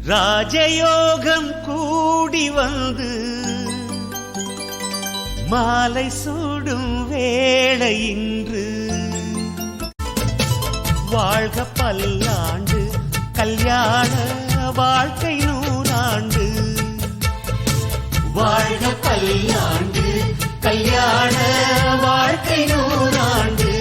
ராஜயோகம் கூடி வந்து மாலை சூடும் வேளை இன்று. வாழ்க பல்லாண்டு கல்யாண வாழ்க்கை நூறாண்டு. வாழ்க பல்லாண்டு கல்யாண வாழ்க்கை நூறாண்டு.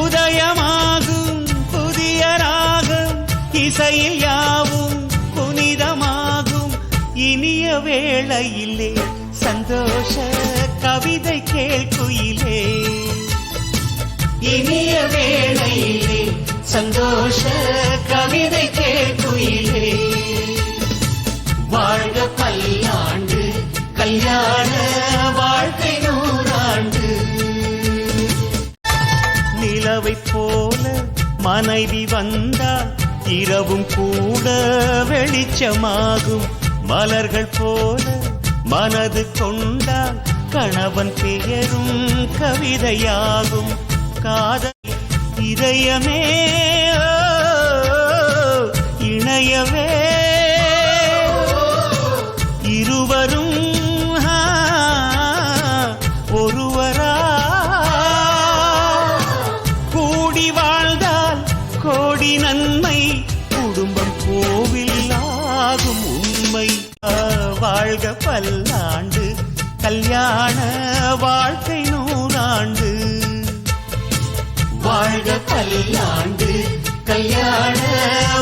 உதயமாகும் புதிய ராகம் இசையில் யாவும் புனிதமாகும். இனிய வேளையிலே சந்தோஷ கவிதை கேள்குயிலே. இனிய வேளையிலே சந்தோஷ கவிதை கேள்குயிலே. வாழ்க பல்லாண்டு கல்யாண வாழ்க்கை நூறாண்டு. நிலவை போல மனைவி வந்தால் இரவும் கூட வெளிச்சமாகும். மலர்கள் போல மனது கொண்டால் கணவன் பெயரும் கவிதையாகும். காதல் இதயமே இணையவே இருவரும் ஒருவரா கூடி வாழ்ந்தால் கோடி நன்மை. குடும்பம் கோவில் ஆகும் உண்மை. வாழ்க பல்லாண்டு கல்யாண வாழ்க்கை நூறாண்டு. வாழ்க பல்லாண்டு கல்யாண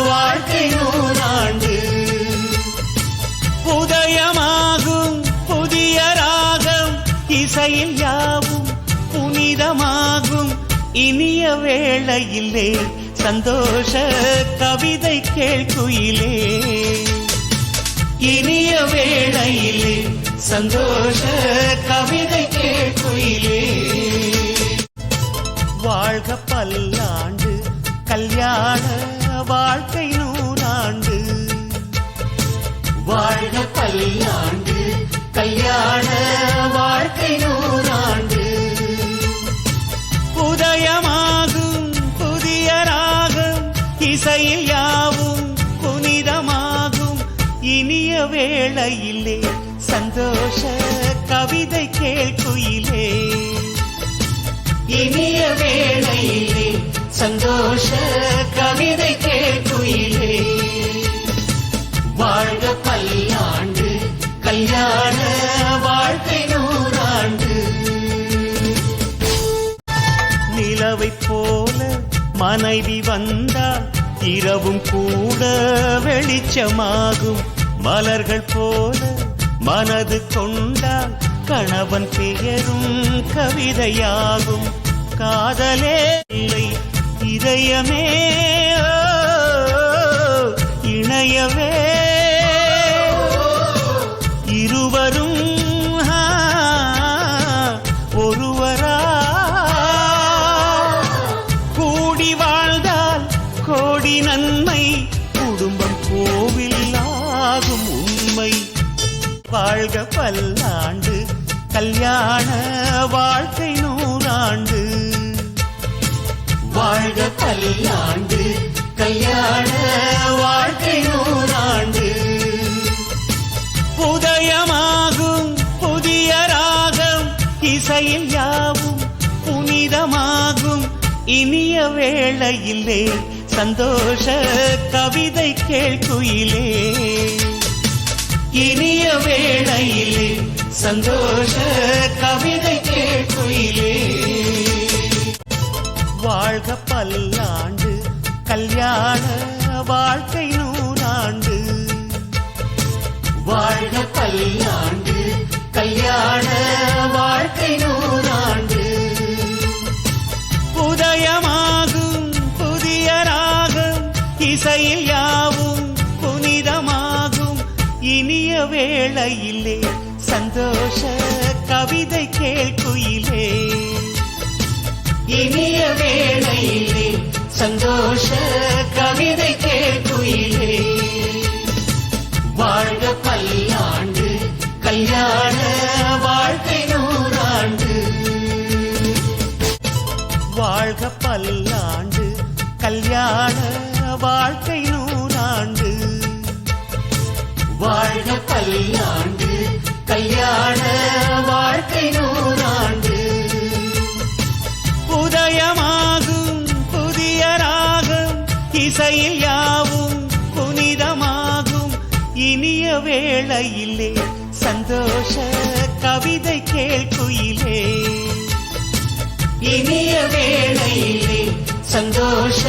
வாழ்க்கை நூறாண்டு. உதயமாகும் புதிய ராகம் இசையில் யாவும் புனிதமாகும். இனிய வேளையிலே சந்தோஷ கவிதை கேள்குயிலே. இனிய வேளையிலே சந்தோஷ கவிதை கேள்குயிலே. வாழ்க பல்லாண்டு கல்யாண வாழ்க்கை நூறாண்டு. வாழ்க பல்லாண்டு கல்யாண வாழ்க்கை நூறாண்டு. உதயமாகும் புதிய ராகம் இசையில் யாவும் புனிதமாகும். இனிய வேளையிலே சந்தோஷ கவிதை கேள்குயிலே. இனிய வேளையிலே சந்தோஷ கவிதை கேள்குயிலே. வாழ்க பல்லாண்டு கல்யாண வாழ்க்கை நூறாண்டு. நிலவை போல மனைவி வந்தால் இரவும் கூட வெளிச்சமாகும். மலர்கள் போல மனது கொண்டால் கணவன் பெயரும் கவிதையாகும். காதலே இல்லை இதயமே இணையவே இருவரும் ஒருவரா கூடி வாழ்ந்தால் கோடி நன்மை. குடும்பம் கோவில் ஆகும் உண்மை. வாழ்க பல்லாண்டு கல்யாண வாழ்க்கை நூறாண்டு. வாழ்க பல்லாண்டு கல்யாண வாழ்க்கை நூறாண்டு. உதயமாகும் புதிய ராகம் இசையில் யாவும் புனிதமாகும். இனிய வேளையிலே சந்தோஷ கவிதை கேள்குயிலே. இனிய வேளையிலே சந்தோஷ கவிதை கேள்குயிலே. வாழ்க பல்லாண்டு கல்யாண வாழ்க்கை நூறாண்டு. வாழ்க பல்லாண்டு கல்யாண வாழ்க்கை நூறாண்டு. உதயமாகும் புதிய ராகம் இசையில் யாவும் புனிதமாகும். இனிய வேளையிலே சந்தோஷ கவிதை கேள்குயிலே. இனிய வேளையிலே சந்தோஷ கவிதை கேள்குயிலே. வாழ்க பல்லாண்டு கல்யாண வாழ்க்கை நூறாண்டு. வாழ்க பல்லாண்டு கல்யாண வாழ்க்கை நூறாண்டு. பல்லாண்டு கல்யாண வாழ்க்கை நூறாண்டு. உதயமாகும் புதிய ராகம் இசையில் யாவும் புனிதமாகும் இனிய வேளையிலே சந்தோஷ கவிதை கேட்குயிலே. இனிய வேளையிலே சந்தோஷ